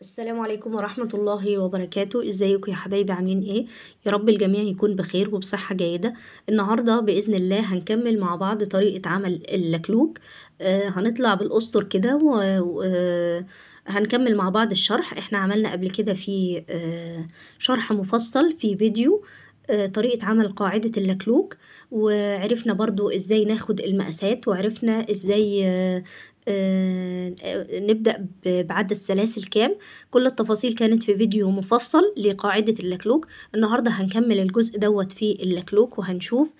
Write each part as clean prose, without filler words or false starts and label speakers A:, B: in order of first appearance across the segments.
A: السلام عليكم ورحمة الله وبركاته. ازيكم يا حبايبي؟ عاملين ايه؟ يا رب الجميع يكون بخير وبصحة جيدة. النهاردة بإذن الله هنكمل مع بعض طريقة عمل اللكلوك. هنطلع بالأسطر كده هنكمل مع بعض الشرح. احنا عملنا قبل كده في شرح مفصل في فيديو طريقة عمل قاعدة اللكلوك، وعرفنا برضو ازاي ناخد المقاسات، وعرفنا ازاي نبدأ بعدد السلاسل كام. كل التفاصيل كانت في فيديو مفصل لقاعدة اللكلوك. النهاردة هنكمل الجزء دوت في اللكلوك، وهنشوف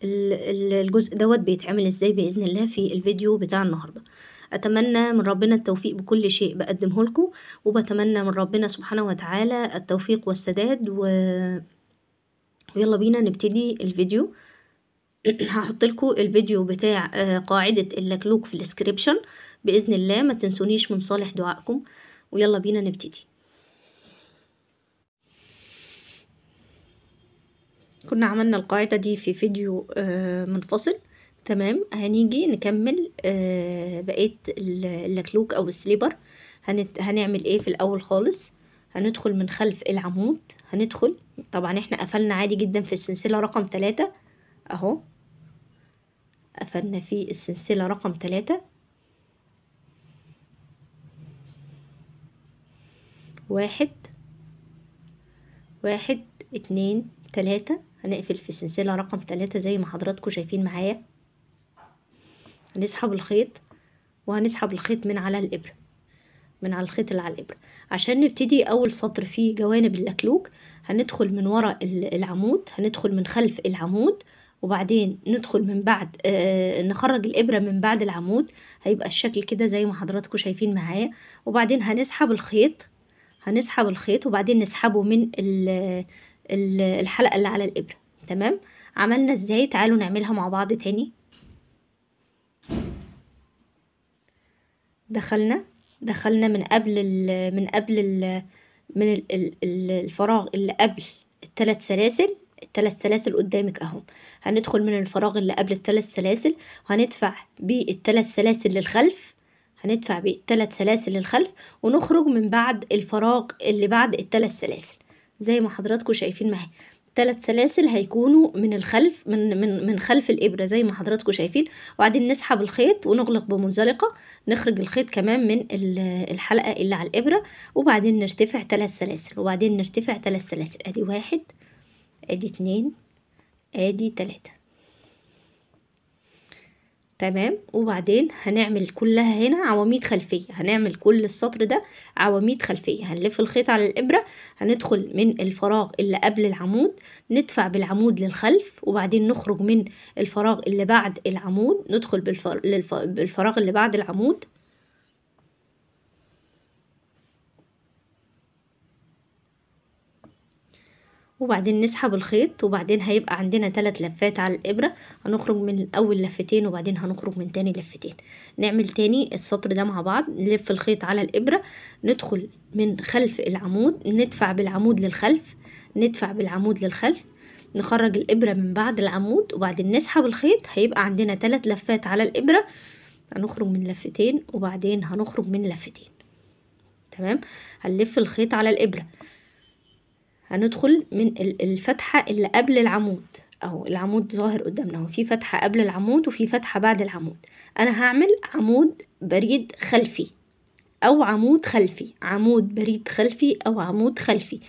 A: الجزء دوت بيتعمل ازاي بإذن الله في الفيديو بتاع النهاردة. أتمنى من ربنا التوفيق بكل شيء بقدمه لكم، وبتمنى من ربنا سبحانه وتعالى التوفيق والسداد ويلا بينا نبتدي الفيديو. هحط لكم الفيديو بتاع قاعدة اللكلوك في الديسكريبشن بإذن الله. ما تنسونيش من صالح دعائكم، ويلا بينا نبتدي. كنا عملنا القاعدة دي في فيديو منفصل. تمام، هنيجي نكمل بقية اللكلوك أو السليبر. هنعمل ايه في الأول خالص؟ هندخل من خلف العمود. هندخل، طبعا احنا قفلنا عادي جدا في السلسلة رقم 3 اهو، قفلنا في السلسلة رقم 3. 1 1 2 3. هنقفل في السلسلة رقم 3 زي ما حضراتكم شايفين معايا. هنسحب الخيط، وهنسحب الخيط من على الإبرة، من على الخيط اللي على الإبرة عشان نبتدي أول سطر في جوانب اللكلوك. هندخل من وراء العمود، هندخل من خلف العمود، وبعدين ندخل من بعد نخرج الإبرة من بعد العمود. هيبقى الشكل كده زي ما حضراتكم شايفين معايا. وبعدين هنسحب الخيط، هنسحب الخيط وبعدين نسحبه من الحلقة اللي على الإبرة. تمام، عملنا ازاي؟ تعالوا نعملها مع بعض تاني. دخلنا من قبل الفراغ اللي قبل الثلاث سلاسل. الثلاث سلاسل قدامك اهم. هندخل من الفراغ اللي قبل الثلاث سلاسل، وهندفع بالثلاث سلاسل للخلف. هندفع بالثلاث سلاسل للخلف، ونخرج من بعد الفراغ اللي بعد الثلاث سلاسل زي ما حضراتكم شايفين معايا. 3 سلاسل هيكونوا من الخلف، من خلف الإبرة زي ما حضراتكم شايفين. وبعدين نسحب الخيط ونغلق بمنزلقة، نخرج الخيط كمان من الحلقة اللي على الإبرة، وبعدين نرتفع 3 سلاسل، وبعدين نرتفع 3 سلاسل. ادي 1 ادي 2 ادي 3. تمام، وبعدين هنعمل كلها هنا عواميد خلفية. هنعمل كل السطر ده عواميد خلفية. هنلف الخيط على الإبرة، هندخل من الفراغ اللي قبل العمود، ندفع بالعمود للخلف، وبعدين نخرج من الفراغ اللي بعد العمود، ندخل بالفراغ اللي بعد العمود، وبعدين نسحب الخيط. وبعدين هيبقى عندنا 3 لفات على الإبرة. هنخرج من أول لفتين، وبعدين هنخرج من تاني لفتين. نعمل تاني السطر ده مع بعض. نلف الخيط على الإبرة، ندخل من خلف العمود، ندفع بالعمود للخلف، ندفع بالعمود للخلف، نخرج الإبرة من بعد العمود، وبعدين نسحب الخيط. هيبقى عندنا 3 لفات على الإبرة. هنخرج من لفتين، وبعدين هنخرج من لفتين. تمام، هنلف الخيط على الإبرة، هندخل من الفتحة اللي قبل العمود اهو. العمود ظاهر قدامنا اهو، في فتحة قبل العمود وفي فتحة بعد العمود. انا هعمل عمود بريد خلفي او عمود خلفي، عمود بريد خلفي او عمود خلفي.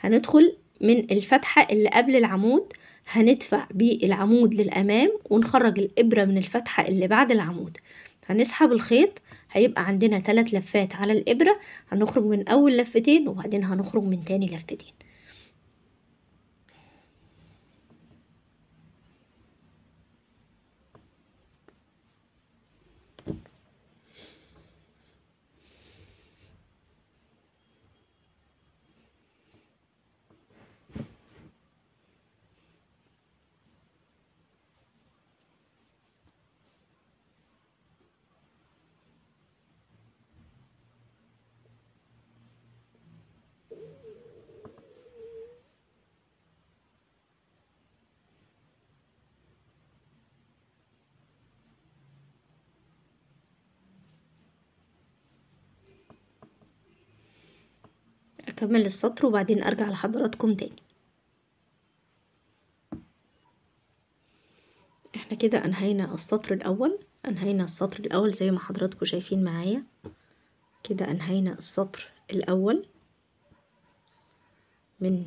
A: هندخل من الفتحة اللي قبل العمود، هندفع بالعمود للأمام، ونخرج الإبرة من الفتحة اللي بعد العمود. هنسحب الخيط. هيبقى عندنا 3 لفات على الإبرة. هنخرج من أول لفتين، وبعدين هنخرج من تاني لفتين. هكمل السطر وبعدين ارجع لحضراتكم تاني. احنا كده انهينا السطر الاول زي ما حضراتكم شايفين معايا كده. انهينا السطر الاول من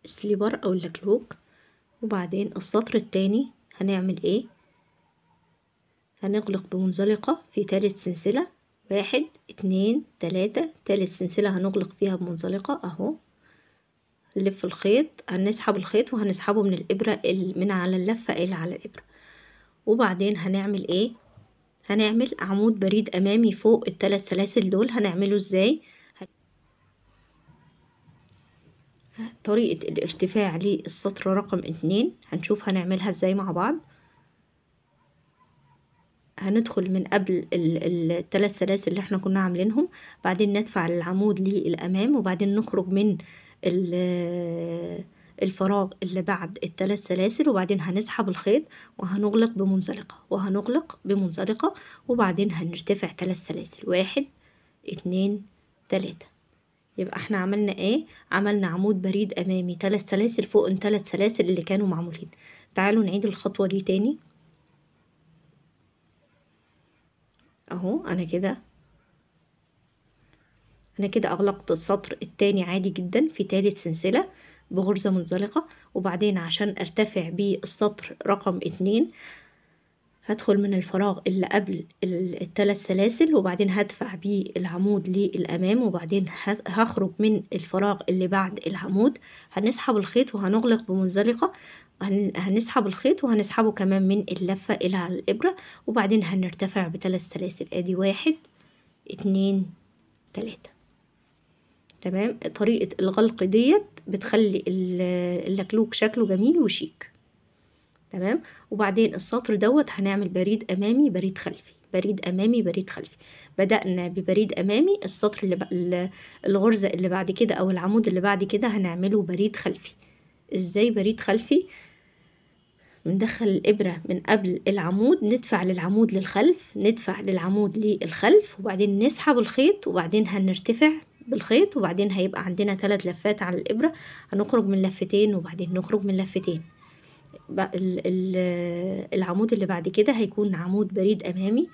A: السليبر او اللكلوك. وبعدين السطر التاني هنعمل ايه؟ هنغلق بمنزلقة في تالت سلسلة، 1 2 3. تالت سلسلة هنغلق فيها بمنزلقة اهو. نلف الخيط، هنسحب الخيط وهنسحبه من الابرة من على اللفة الى على الابرة. وبعدين هنعمل ايه؟ هنعمل عمود بريد امامي فوق الثلاث سلاسل دول. هنعمله ازاي؟ طريقة الارتفاع للسطر رقم 2 هنشوف هنعملها ازاي مع بعض. هندخل من قبل الثلاث سلاسل اللي احنا كنا عاملينهم، بعدين ندفع العمود للامام، وبعدين نخرج من الفراغ اللي بعد الثلاث سلاسل، وبعدين هنسحب الخيط وهنغلق بمنزلقة وبعدين هنرتفع 3 سلاسل، 1 2 3. يبقى احنا عملنا ايه؟ عملنا عمود بريد امامي 3 سلاسل فوق ال3 سلاسل اللي كانوا معمولين. تعالوا نعيد الخطوة دي تاني اهو. انا كده اغلقت السطر التاني عادي جدا في تالت سلسلة بغرزة منزلقة. وبعدين عشان ارتفع بالسطر رقم 2 هدخل من الفراغ اللي قبل الثلاث سلاسل، وبعدين هدفع بالعمود للامام، وبعدين هخرج من الفراغ اللي بعد العمود. هنسحب الخيط وهنغلق بمنزلقة. هنسحب الخيط وهنسحبه كمان من اللفة الى على الابرة، وبعدين هنرتفع بثلاث سلاسل. ادي 1 2 3. تمام. طريقة الغلق ديت بتخلي اللكلوك شكله جميل وشيك. تمام. وبعدين السطر دوت هنعمل بريد امامي بريد خلفي، بريد امامي بريد خلفي. بدأنا ببريد امامي. السطر الغرزة اللي بعد كده او العمود اللي بعد كده هنعمله بريد خلفي. ازاي بريد خلفي؟ بندخل الابرة من قبل العمود، ندفع للعمود للخلف، وبعدين نسحب الخيط، وبعدين هنرتفع بالخيط، وبعدين هيبقى عندنا 3 لفات على الابرة. هنخرج من لفتين وبعدين نخرج من لفتين. العمود اللي بعد كده هيكون عمود بريد امامي.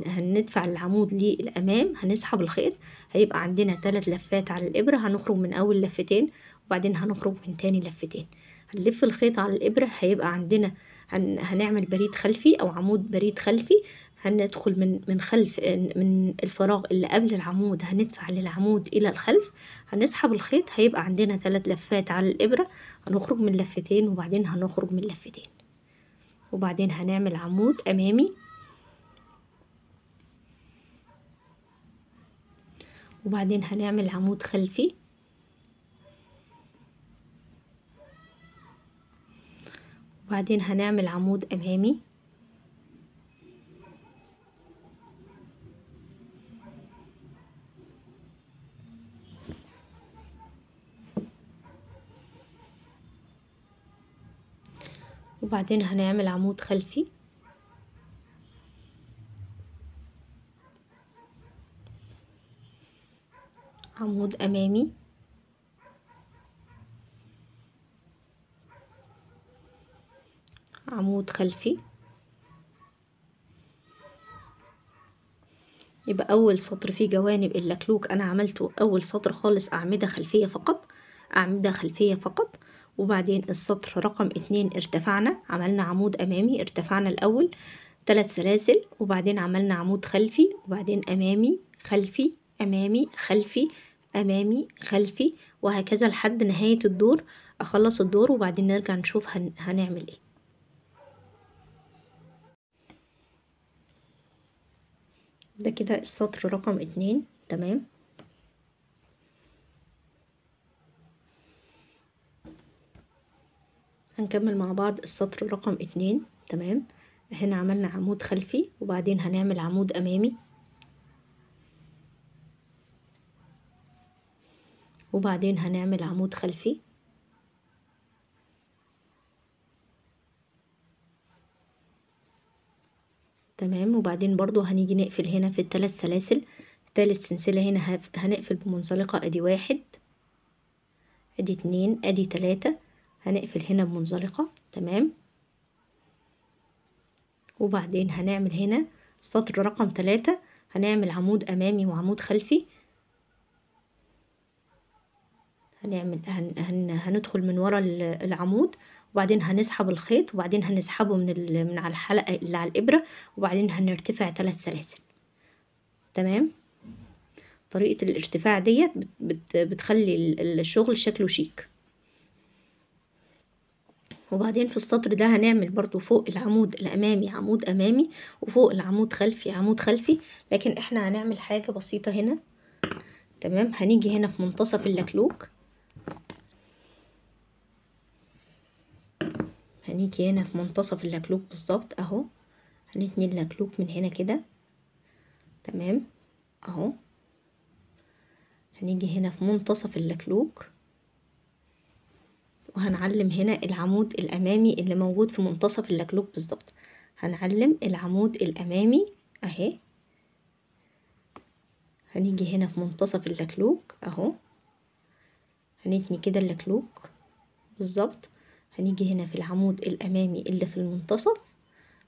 A: هندفع العمود للامام، هنسحب الخيط، هيبقى عندنا 3 لفات على الابرة. هنخرج من اول لفتين وبعدين هنخرج من تاني لفتين. هنلف الخيط على الابرة، هيبقى عندنا هنعمل بريد خلفي او عمود بريد خلفي. هندخل من خلف من الفراغ اللي قبل العمود، هندفع للعمود الى الخلف، هنسحب الخيط، هيبقى عندنا 3 لفات على الابرة. هنخرج من لفتين وبعدين هنخرج من لفتين، وبعدين هنعمل عمود امامي، وبعدين هنعمل عمود خلفي، وبعدين هنعمل عمود امامي، وبعدين هنعمل عمود خلفي، عمود امامي، عمود خلفي. يبقى اول سطر فيه جوانب اللكلوك انا عملته اول سطر خالص اعمدة خلفية فقط، اعمدة خلفية فقط. وبعدين السطر رقم 2 ارتفعنا، عملنا عمود امامي، ارتفعنا الاول 3 سلاسل، وبعدين عملنا عمود خلفي، وبعدين امامي خلفي امامي خلفي امامي خلفي، وهكذا لحد نهاية الدور. اخلص الدور وبعدين نرجع نشوف هنعمل ايه. ده كده السطر رقم 2. تمام. هنكمل مع بعض السطر رقم 2. تمام. هنا عملنا عمود خلفي، وبعدين هنعمل عمود امامي، وبعدين هنعمل عمود خلفي، تمام. وبعدين برضو هنيجي نقفل هنا في ال3 سلاسل، ثالث سلسلة هنا هنقفل بمنزلقة. ادي 1 ادي 2 ادي 3. هنقفل هنا بمنزلقة. تمام. وبعدين هنعمل هنا سطر رقم 3 هنعمل عمود امامي وعمود خلفي. هندخل من ورا العمود، وبعدين هنسحب الخيط، وبعدين هنسحبه من على الحلقة اللي على الإبرة، وبعدين هنرتفع 3 سلاسل. تمام. طريقة الارتفاع ديت بتخلي الشغل شكله شيك. وبعدين في السطر ده هنعمل برضو فوق العمود الأمامي عمود أمامي، وفوق العمود خلفي عمود خلفي، لكن احنا هنعمل حاجة بسيطة هنا. تمام. هنيجي هنا في منتصف اللكلوك، هنيجي هنا في منتصف اللكلوك بالظبط اهو، هنتني اللكلوك من هنا كده. تمام اهو. هنيجي هنا في منتصف اللكلوك، وهنعلم هنا العمود الامامي اللي موجود في منتصف اللكلوك بالظبط. هنعلم العمود الامامي اهي. هنيجي هنا في منتصف اللكلوك اهو، هنتني كده اللكلوك بالظبط. هنيجي هنا في العمود الامامي اللي في المنتصف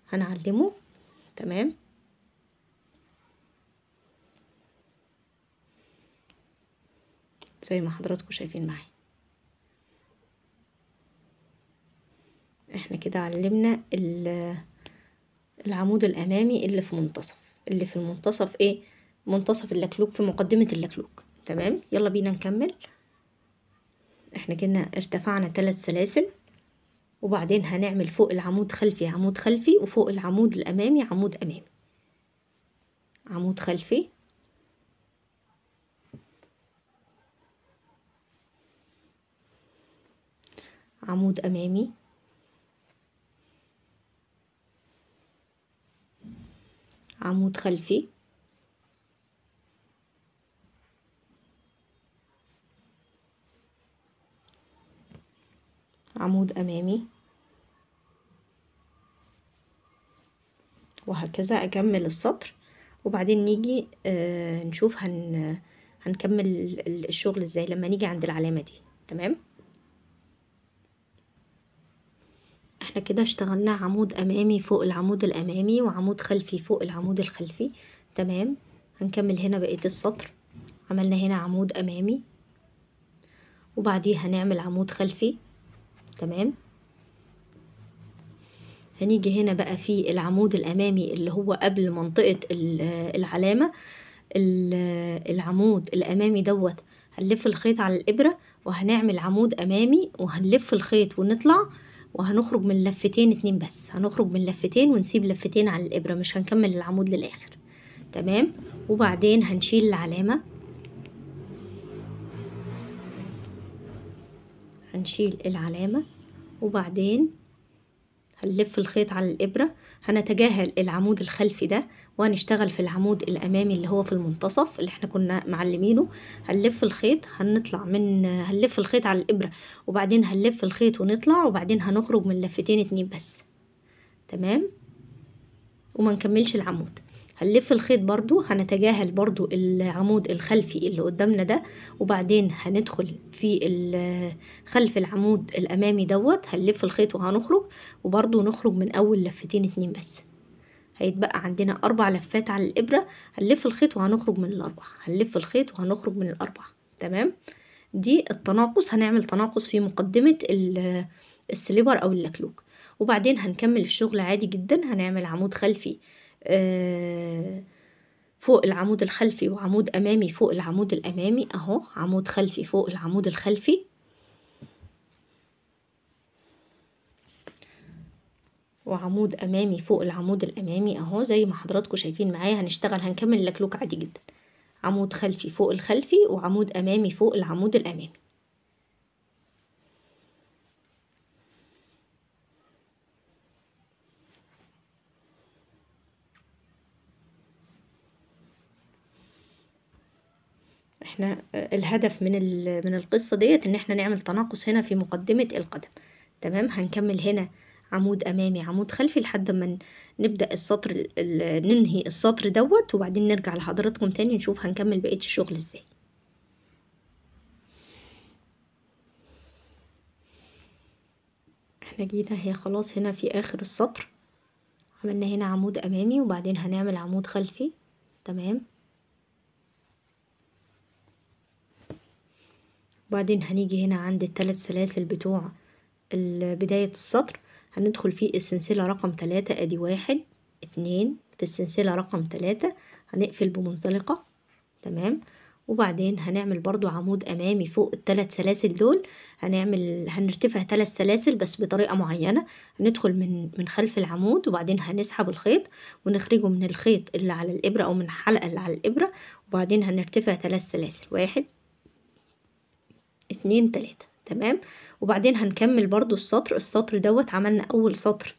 A: هنعلمه. تمام. زي ما حضراتكم شايفين معايا، احنا كده علمنا العمود الامامي اللي في المنتصف ايه، منتصف اللكلوك في مقدمة اللكلوك. تمام. يلا بينا نكمل. احنا كده ارتفعنا 3 سلاسل، وبعدين هنعمل فوق العمود خلفي عمود خلفي، وفوق العمود الامامي عمود امامي عمود خلفي عمود امامي عمود خلفي عمود امامي، وهكذا اكمل السطر. وبعدين نيجي نشوف هنكمل الشغل ازاي لما نيجي عند العلامة دي. تمام. احنا كده اشتغلنا عمود امامي فوق العمود الامامي، وعمود خلفي فوق العمود الخلفي. تمام. هنكمل هنا بقية السطر. عملنا هنا عمود امامي، وبعديه هنعمل عمود خلفي. تمام. هنيجي هنا بقى في العمود الامامي اللي هو قبل منطقة العلامة، العمود الامامي دوت هنلف الخيط على الابرة، وهنعمل عمود امامي، وهنلف الخيط ونطلع، وهنخرج من لفتين 2 بس. هنخرج من لفتين ونسيب لفتين على الابرة، مش هنكمل العمود للاخر. تمام. وبعدين هنشيل العلامة، هنشيل العلامة، وبعدين هنلف الخيط على الإبرة. هنتجاهل العمود الخلفي ده، وهنشتغل في العمود الأمامي اللي هو في المنتصف اللي احنا كنا معلمينه. هنلف الخيط، هنلف الخيط على الإبرة، وبعدين هنلف الخيط ونطلع، وبعدين هنخرج من لفتين 2 بس. تمام. وما نكملش العمود. هنلف الخيط برضو، هنتجاهل برضو العمود الخلفي اللي قدامنا ده، وبعدين هندخل في خلف العمود الامامي دوت، هنلف الخيط وهنخرج، وبرضو نخرج من اول لفتين 2 بس. هيتبقى عندنا 4 لفات على الابرة. هنلف الخيط وهنخرج من الاربع، هنلف الخيط وهنخرج من الاربع. تمام. دي التناقص. هنعمل تناقص في مقدمة السليبر او اللكلوك، وبعدين هنكمل الشغل عادي جدا. هنعمل عمود خلفي فوق العمود الخلفي، وعمود امامي فوق العمود الامامي اهو، عمود خلفي فوق العمود الخلفي، وعمود امامي فوق العمود الامامي اهو زي ما حضراتكم شايفين معايا. هنشتغل هنكمل اللكلوك عادي جدا. عمود خلفي فوق الخلفي، وعمود امامي فوق العمود الامامي. احنا الهدف من القصة ديت ان احنا نعمل تناقص هنا في مقدمة القدم. تمام. هنكمل هنا عمود امامي عمود خلفي لحد ما نبدأ السطر ننهي السطر دوت، وبعدين نرجع لحضراتكم تاني نشوف هنكمل بقية الشغل ازاي. احنا جينا هي خلاص هنا في اخر السطر، عملنا هنا عمود امامي وبعدين هنعمل عمود خلفي. تمام، وبعدين هنيجي هنا عند الثلاث سلاسل بتوع بداية السطر، هندخل في السلسلة رقم 3. ادي 1 2 في السلسلة رقم 3 هنقفل بمنزلقة. تمام، وبعدين هنعمل برضو عمود امامي فوق الثلاث سلاسل دول، هنرتفع 3 سلاسل بس بطريقة معينة. هندخل من خلف العمود وبعدين هنسحب الخيط ونخرجه من الخيط اللي على الابرة او من الحلقة اللي على الابرة، وبعدين هنرتفع 3 سلاسل 1 2 3. تمام، وبعدين هنكمل برضو السطر دوت. عملنا اول سطر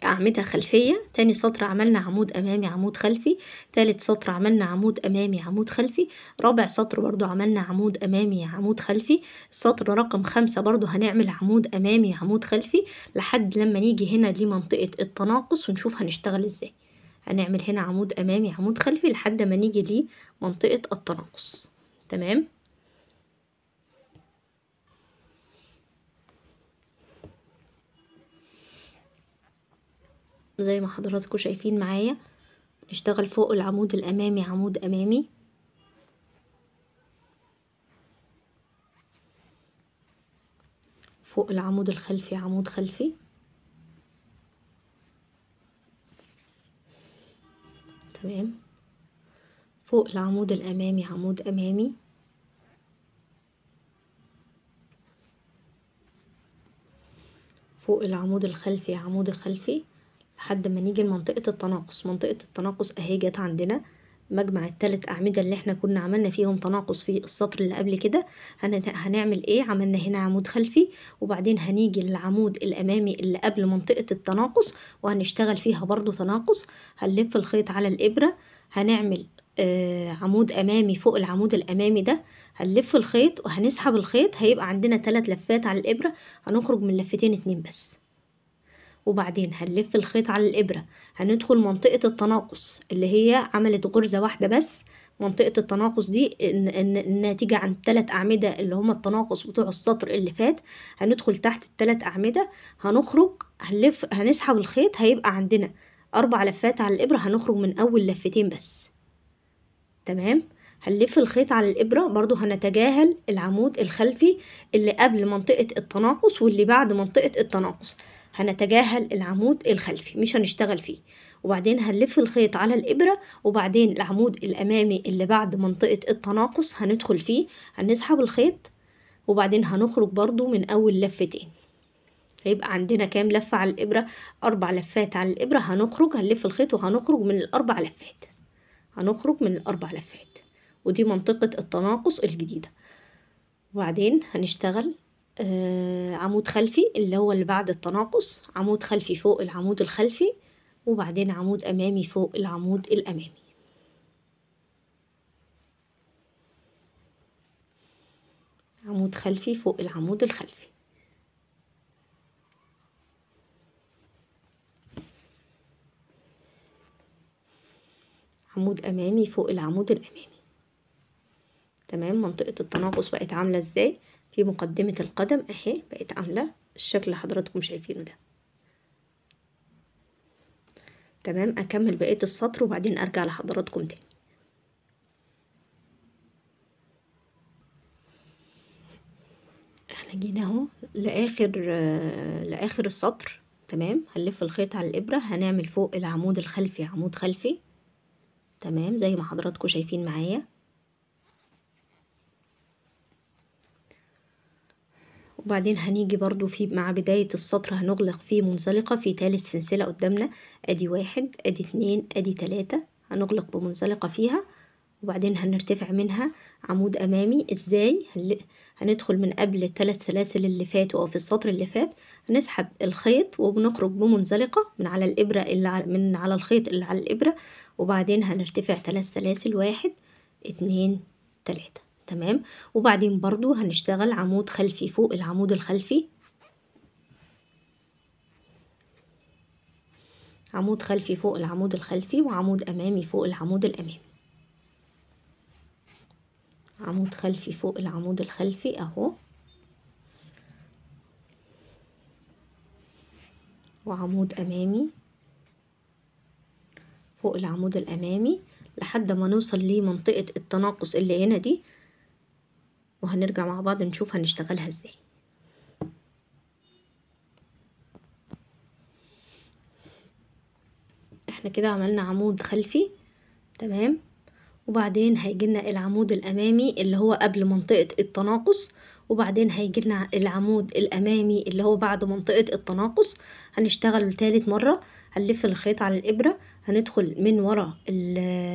A: أعمدة خلفية، تاني سطر عملنا عمود أمامي عمود خلفي، تالت سطر عملنا عمود أمامي عمود خلفي، رابع سطر برضو عملنا عمود أمامي عمود خلفي، السطر رقم 5 برضو هنعمل عمود أمامي عمود خلفي لحد لما نيجي هنا لمنطقة التناقص ونشوف هنشتغل ازاي. هنعمل هنا عمود أمامي عمود خلفي لحد ما نيجي لمنطقة التناقص. تمام، زي ما حضراتكم شايفين معايا. نشتغل فوق العمود الأمامي عمود أمامي، فوق العمود الخلفي عمود خلفي. تمام، فوق العمود الأمامي عمود أمامي، فوق العمود الخلفي عمود خلفي لحد ما نيجي لمنطقة التناقص. منطقة التناقص اهي جت عندنا مجمع الثلاث أعمدة اللي احنا كنا عملنا فيهم تناقص في السطر اللي قبل كده. هنعمل ايه؟ عملنا هنا عمود خلفي وبعدين هنيجي للعمود الأمامي اللي قبل منطقة التناقص وهنشتغل فيها برضو تناقص. هنلف الخيط على الإبرة، هنعمل عمود أمامي فوق العمود الأمامي ده، هنلف الخيط وهنسحب الخيط. هيبقى عندنا 3 لفات على الإبرة، هنخرج من لفتين 2 بس. وبعدين هنلف الخيط على الإبرة، هندخل منطقة التناقص اللي هي عملت غرزة واحدة بس. منطقة التناقص دي الناتجة عن 3 أعمدة اللي هما التناقص بتوع السطر اللي فات. هندخل تحت ال3 أعمدة، هنخرج هنسحب الخيط، هيبقى عندنا 4 لفات على الإبرة، هنخرج من أول لفتين بس. تمام، هنلف الخيط على الإبرة برضو، هنتجاهل العمود الخلفي اللي قبل منطقة التناقص واللي بعد منطقة التناقص، هنتجاهل العمود الخلفي مش هنشتغل فيه. وبعدين هنلف الخيط على الإبرة وبعدين العمود الأمامي اللي بعد منطقة التناقص هندخل فيه، هنسحب الخيط وبعدين هنخرج برضو من أول لفتين. هيبقى عندنا كام لفة على الإبرة؟ 4 لفات على الإبرة. هنخرج هنلف الخيط وهنخرج من ال4 لفات، هنخرج من ال4 لفات، ودي منطقة التناقص الجديدة. وبعدين هنشتغل عمود خلفي اللي هو اللي بعد التناقص، عمود خلفي فوق العمود الخلفي وبعدين عمود أمامي فوق العمود الأمامي. عمود خلفي فوق العمود الخلفي، عمود أمامي فوق العمود الأمامي. تمام، منطقة التناقص بقت عاملة ازاي؟ في مقدمة القدم اهي بقت عاملة الشكل اللي حضراتكم شايفينه ده. تمام، اكمل بقية السطر وبعدين ارجع لحضراتكم تاني. احنا جينا اهو لاخر السطر. تمام، هنلف الخيط على الابرة، هنعمل فوق العمود الخلفي عمود خلفي. تمام، زي ما حضراتكم شايفين معايا. وبعدين هنيجي برضو مع بداية السطر هنغلق فيه منزلقة في 3 سلسلة قدامنا. ادي 1 ادي 2 ادي 3، هنغلق بمنزلقة فيها وبعدين هنرتفع منها عمود أمامي. ازاي؟ هندخل من قبل ال3 سلاسل اللي فاتوا او في السطر اللي فات، هنسحب الخيط وبنخرج بمنزلقة من على الإبرة من على الخيط اللي على الإبرة، وبعدين هنرتفع 3 سلاسل 1 2 3. تمام، وبعدين برضو هنشتغل عمود خلفي فوق العمود الخلفي، عمود خلفي فوق العمود الخلفي وعمود أمامي فوق العمود الأمامي، عمود خلفي فوق العمود الخلفي اهو. وعمود امامي فوق العمود الامامي لحد ما نوصل لمنطقة التناقص اللي هنا دي، وهنرجع مع بعض نشوف هنشتغلها ازاي. احنا كده عملنا عمود خلفي تمام، وبعدين هيجيلنا العمود الامامي اللي هو قبل منطقة التناقص، وبعدين هيجيلنا العمود الامامي اللي هو بعد منطقة التناقص. هنشتغل تالت مرة، هنلف الخيط على الابرة، هندخل من ورا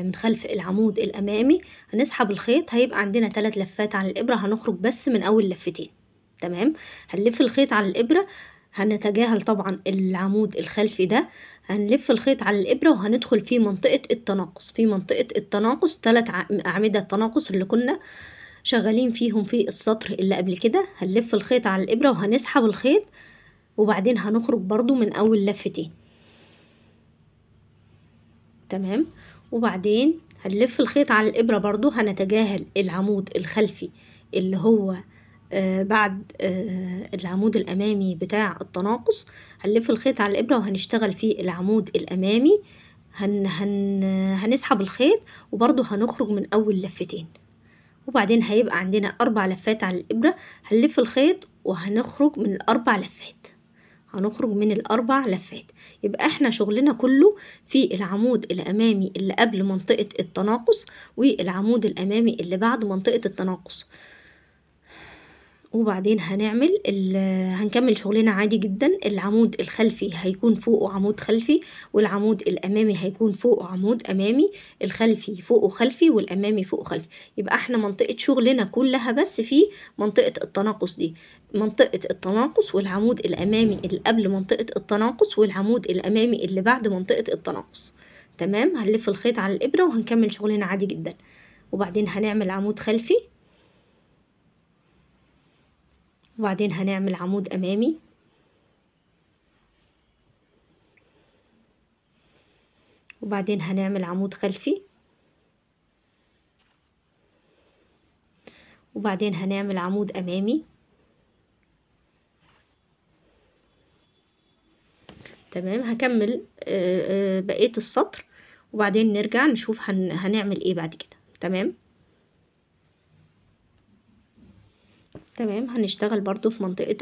A: من خلف العمود الامامي، هنسحب الخيط، هيبقى عندنا 3 لفات على الابرة، هنخرج بس من اول لفتين تمام. هنلف الخيط على الابرة، هنتجاهل طبعا العمود الخلفي ده، هنلف الخيط على الإبرة وهندخل في منطقة التناقص. في منطقة التناقص 3 أعمدة تناقص اللي كنا شغالين فيهم في السطر اللي قبل كده. هنلف الخيط على الإبرة وهنسحب الخيط، وبعدين هنخرج برضو من أول لفتين تمام. وبعدين هنلف الخيط على الإبرة برضو، هنتجاهل العمود الخلفي اللي هو بعد العمود الأمامي بتاع التناقص. هنلف الخيط على الإبرة وهنشتغل في العمود الأمامي، هنسحب الخيط وبرضو هنخرج من أول لفتين، وبعدين هيبقى عندنا 4 لفات على الإبرة. هنلف الخيط وهنخرج من ال4 لفات، هنخرج من ال4 لفات. يبقى احنا شغلنا كله في العمود الأمامي اللي قبل منطقة التناقص والعمود الأمامي اللي بعد منطقة التناقص. وبعدين هنكمل شغلنا عادي جدا. العمود الخلفي هيكون فوقه عمود خلفي، والعمود الامامي هيكون فوقه عمود امامي، الخلفي فوقه خلفي والامامي فوقه خلفي. يبقى احنا منطقة شغلنا كلها بس في منطقة التناقص دي، منطقة التناقص والعمود الامامي اللي قبل منطقة التناقص والعمود الامامي اللي بعد منطقة التناقص تمام. هنلف الخيط على الابرة وهنكمل شغلنا عادي جدا، وبعدين هنعمل عمود خلفي، وبعدين هنعمل عمود أمامي، وبعدين هنعمل عمود خلفي، وبعدين هنعمل عمود أمامي تمام. هكمل بقية السطر، وبعدين نرجع نشوف هنعمل ايه بعد كده تمام. هنشتغل برضو في منطقة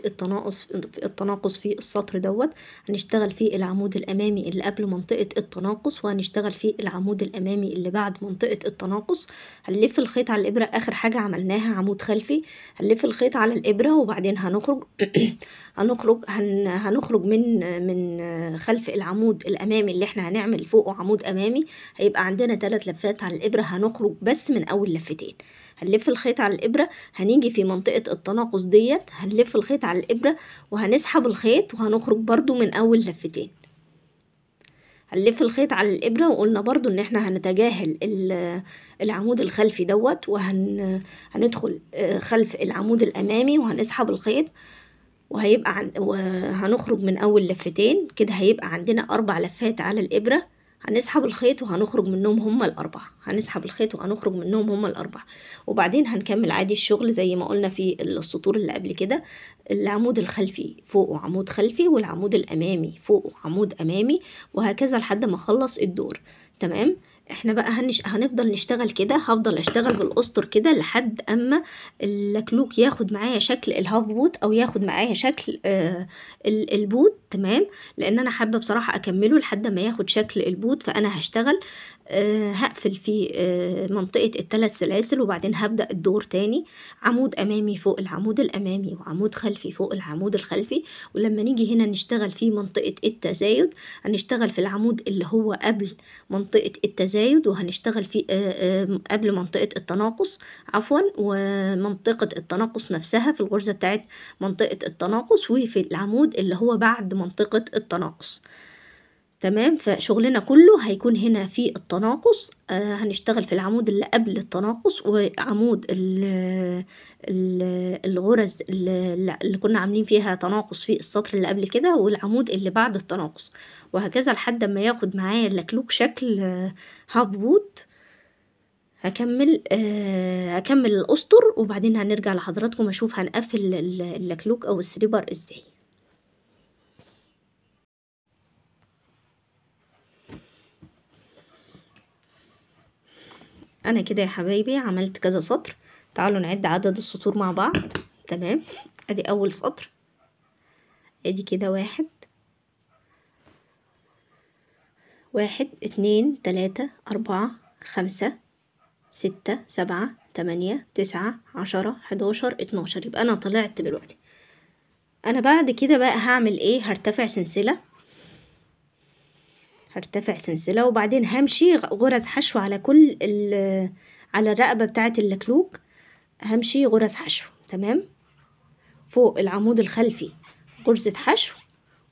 A: التناقص في السطر دوت. هنشتغل في العمود الأمامي اللي قبل منطقة التناقص، وهنشتغل في العمود الأمامي اللي بعد منطقة التناقص. هنلف الخيط على الإبرة، آخر حاجة عملناها عمود خلفي. هنلف الخيط على الإبرة وبعدين هنخرج هنخرج من خلف العمود الأمامي اللي احنا هنعمل فوقه عمود أمامي. هيبقى عندنا 3 لفات على الإبرة، هنخرج بس من أول لفتين. هنلف الخيط على الإبرة، هنيجي في منطقة التناقص ديت، هنلف الخيط على الإبرة وهنسحب الخيط وهنخرج برضو من أول لفتين. هنلف الخيط على الإبرة، وقلنا برضو إن احنا هنتجاهل العمود الخلفي دوت، وهندخل خلف العمود الأمامي وهنسحب الخيط، وهنخرج من أول لفتين. كده هيبقى عندنا 4 لفات على الإبرة. هنسحب الخيط وهنخرج منهم هما ال4، هنسحب الخيط وهنخرج منهم هما ال4، وبعدين هنكمل عادي الشغل زي ما قلنا في السطور اللي قبل كده. العمود الخلفي فوقه عمود خلفي، والعمود الأمامي فوقه عمود أمامي، وهكذا لحد ما اخلص الدور تمام. احنا بقى هنفضل نشتغل كده، هفضل اشتغل بالاسطر كده لحد اما اللكلوك ياخد معايا شكل الهاف بوت او ياخد معايا شكل البوت تمام. لان انا حابه بصراحه اكمله لحد ما ياخد شكل البوت، فانا هشتغل هقفل في منطقه ال3 سلاسل، وبعدين هبدا الدور تاني. عمود امامي فوق العمود الامامي، وعمود خلفي فوق العمود الخلفي. ولما نيجي هنا نشتغل في منطقه التزايد، هنشتغل في العمود اللي هو قبل منطقه التزايد، وهنشتغل في قبل منطقه التناقص عفوا، ومنطقه التناقص نفسها في الغرزه بتاعت منطقه التناقص، وفي العمود اللي هو بعد منطقه التناقص تمام. فشغلنا كله هيكون هنا في التناقص. هنشتغل في العمود اللي قبل التناقص، وعمود الغرز اللي كنا عاملين فيها تناقص في السطر اللي قبل كده، والعمود اللي بعد التناقص، وهكذا لحد ما ياخد معايا اللكلوك شكل هاف بوت. هكمل الاسطر، وبعدين هنرجع لحضراتكم اشوف هنقفل اللكلوك او السريبر ازاي. انا كده يا حبايبي عملت كذا سطر. تعالوا نعد عدد السطور مع بعض. تمام، ادي اول سطر، ادي كده واحد، واحد اتنين تلاتة اربعة خمسة ستة سبعة تمانية تسعة 10 11 12. يبقى انا طلعت دلوقتي. انا بعد كده بقى هعمل ايه؟ هرتفع سلسلة وبعدين همشي غرز حشو على كل على الرقبة بتاعة اللكلوك. همشي غرز حشو. تمام، فوق العمود الخلفي غرزة حشو،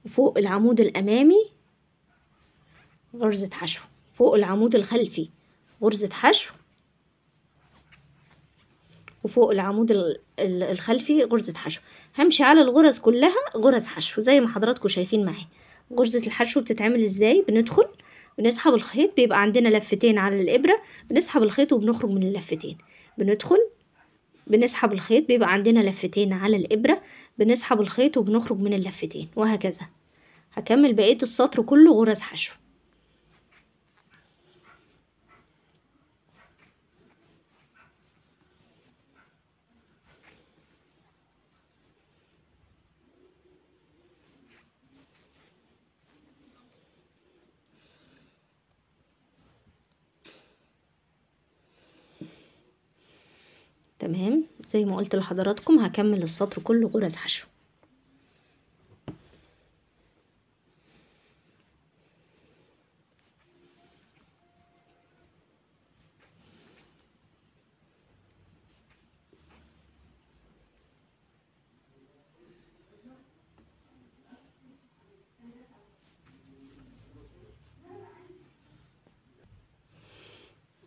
A: وفوق العمود الأمامي غرزة حشو، فوق العمود الخلفي غرزة حشو، وفوق العمود الخلفي غرزة حشو. همشي على الغرز كلها غرز حشو زي ما حضراتكم شايفين معايا. غرزة الحشو بتتعمل ازاي؟ بندخل بنسحب الخيط، بيبقى عندنا لفتين على الإبرة، بنسحب الخيط وبنخرج من اللفتين. بندخل بنسحب الخيط، بيبقى عندنا لفتين على الإبرة، بنسحب الخيط وبنخرج من اللفتين، وهكذا. هكمل بقية السطر كله غرز حشو. تمام، زي ما قلت لحضراتكم هكمل السطر كله غرز حشو.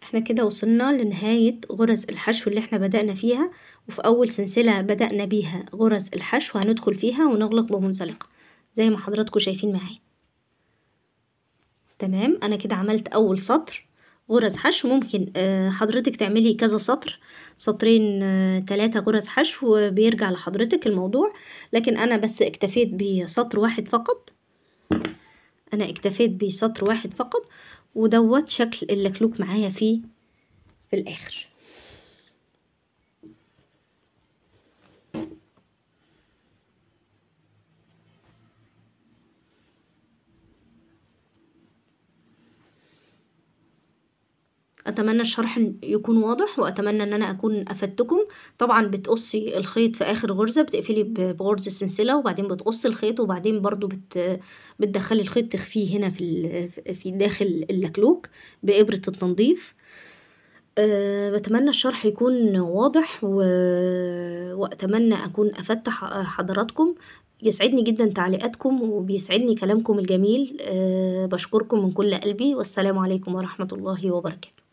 A: احنا كده وصلنا لنهاية غرز الحشو اللي احنا بدأنا فيها، وفي اول سلسلة بدأنا بيها غرز الحشو هندخل فيها ونغلق بمنزلقة زي ما حضراتكم شايفين معايا. تمام، انا كده عملت اول سطر غرز حشو. ممكن حضرتك تعملي كذا سطر، سطرين 3 غرز حشو، بيرجع لحضرتك الموضوع، لكن انا بس اكتفيت بسطر واحد فقط. ودوت شكل اللكلوك معايا في الاخر. اتمنى الشرح يكون واضح، واتمنى ان انا اكون افدتكم. طبعا بتقصي الخيط في اخر غرزة، بتقفلي بغرزة السلسلة، وبعدين بتقصي الخيط، وبعدين برضو بتدخلي الخيط تخفيه هنا في داخل اللكلوك بإبرة التنظيف. بتمنى الشرح يكون واضح واتمنى اكون افدت حضراتكم. يسعدني جدا تعليقاتكم، وبيسعدني كلامكم الجميل. بشكركم من كل قلبي، والسلام عليكم ورحمة الله وبركاته.